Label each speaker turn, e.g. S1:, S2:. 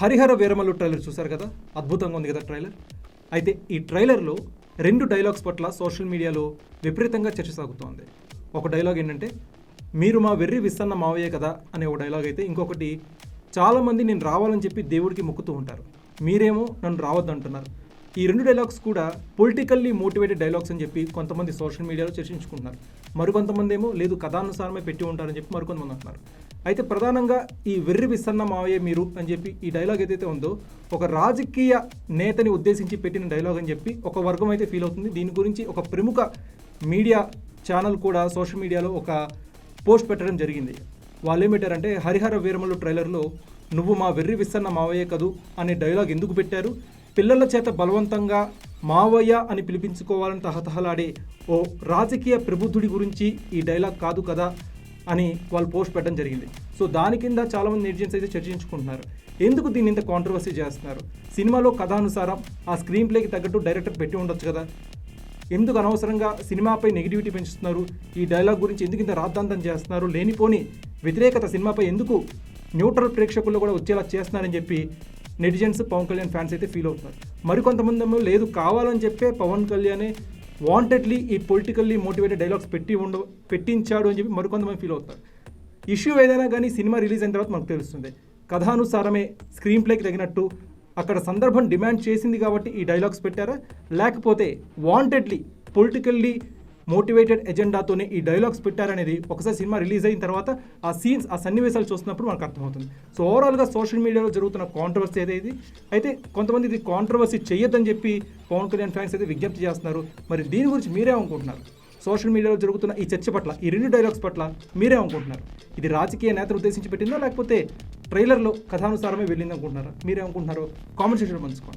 S1: Harihara Veeramallu trailer చూశారు కదా, అద్భుతంగా ఉంది కదా ట్రైలర్. అయితే ఈ ట్రైలర్లో 2 డైలాగ్స్ పట్ల సోషల్ మీడియాలో విపరీతంగా చర్చ సాగుతోంది. ఒక డైలాగ్ ఏంటంటే, మీరు మా వెర్రి విస్తన్న మావయ్యే కదా అనే ఒక డైలాగ్ అయితే, ఇంకొకటి చాలామంది నేను రావాలని చెప్పి దేవుడికి మొక్కుతూ ఉంటారు, మీరేమో నన్ను రావద్దు అంటున్నారు. ఈ 2 డైలాగ్స్ కూడా పొలిటికల్లీ మోటివేటెడ్ డైలాగ్స్ అని చెప్పి కొంతమంది సోషల్ మీడియాలో చర్చించుకుంటున్నారు. మరికొంతమంది ఏమో లేదు కథానుసారమే పెట్టి ఉంటారని చెప్పి మరికొంతమంది అంటున్నారు. అయితే ప్రధానంగా ఈ వెర్రి విస్తన్న మావయ్య మీరు అని చెప్పి ఈ డైలాగ్ ఏదైతే ఉందో ఒక రాజకీయ నేతని ఉద్దేశించి పెట్టిన డైలాగ్ అని చెప్పి ఒక వర్గం అయితే ఫీల్ అవుతుంది. దీని గురించి ఒక ప్రముఖ మీడియా ఛానల్ కూడా సోషల్ మీడియాలో ఒక పోస్ట్ పెట్టడం జరిగింది. వాళ్ళు ఏం పెట్టారంటే, హరిహర వీరమల్లు ట్రైలర్లో నువ్వు మా వెర్రి విస్తన్న మావయ్య కదూ అనే డైలాగ్ ఎందుకు పెట్టారు, పిల్లల చేత బలవంతంగా మావయ్య అని పిలిపించుకోవాలని తహతహలాడే ఓ రాజకీయ ప్రబుద్ధుడి గురించి ఈ డైలాగ్ కాదు కదా అని వాళ్ళు పోస్ట్ పెట్టడం జరిగింది. సో దాని కింద చాలామంది నెటిజన్స్ అయితే చర్చించుకుంటున్నారు, ఎందుకు దీన్ని ఇంత కాంట్రవర్సీ చేస్తున్నారు, సినిమాలో కథానుసారం ఆ స్క్రీన్ ప్లేకి తగ్గట్టు డైరెక్టర్ పెట్టి ఉండొచ్చు కదా, ఎందుకు అనవసరంగా సినిమాపై నెగిటివిటీ పెంచుతున్నారు, ఈ డైలాగ్ గురించి ఎందుకు ఇంత రాద్ధాంతం చేస్తున్నారు, లేనిపోని వ్యతిరేకత సినిమాపై ఎందుకు న్యూట్రల్ ప్రేక్షకుల్లో కూడా వచ్చేలా చేస్తున్నారని చెప్పి నెటిజన్స్ పవన్ కళ్యాణ్ ఫ్యాన్స్ అయితే ఫీల్ అవుతున్నారు. మరికొంతమంది ఏమో లేదు కావాలని చెప్పే పవన్ కళ్యాణే వాంటెడ్లీ ఈ పొలిటికల్లీ మోటివేటెడ్ డైలాగ్స్ పెట్టించాడు అని చెప్పి మరికొంతమంది ఫీల్ అవుతారు. ఇష్యూ ఏదైనా కానీ సినిమా రిలీజ్ అయిన తర్వాత మనకు తెలుస్తుంది, కథానుసారమే స్క్రీన్ ప్లేకి తగినట్టు అక్కడ సందర్భం డిమాండ్ చేసింది కాబట్టి ఈ డైలాగ్స్ పెట్టారా, లేకపోతే వాంటెడ్లీ పొలిటికల్లీ మోటివేటెడ్ ఎజెండాతోనే ఈ డైలాగ్స్ పెట్టారనేది ఒకసారి సినిమా రిలీజ్ అయిన తర్వాత ఆ సీన్స్ ఆ సన్నివేశాలు చూస్తున్నప్పుడు మనకు అర్థమవుతుంది. సో ఓవరాల్గా సోషల్ మీడియాలో జరుగుతున్న కాంట్రవర్సీ ఏదైతే అయితే కొంతమంది ఇది కాంట్రవర్సీ చేయొద్దని చెప్పి పవన్ కళ్యాణ్ ఫ్యాన్స్ అయితే విజ్ఞప్తి చేస్తున్నారు. మరి దీని గురించి మీరేమనుకుంటున్నారు? సోషల్ మీడియాలో జరుగుతున్న ఈ చర్చ పట్ల, ఈ 2 డైలాగ్స్ పట్ల మీరేమనుకుంటున్నారు? ఇది రాజకీయ నేతలు ఉద్దేశించి పెట్టిందా, లేకపోతే ట్రైలర్లో కథానుసారమే వెళ్ళింది అనుకుంటున్నారా? మీరేమనుకుంటున్నారో కామెంట్ సెక్షన్లో పంచుకోండి.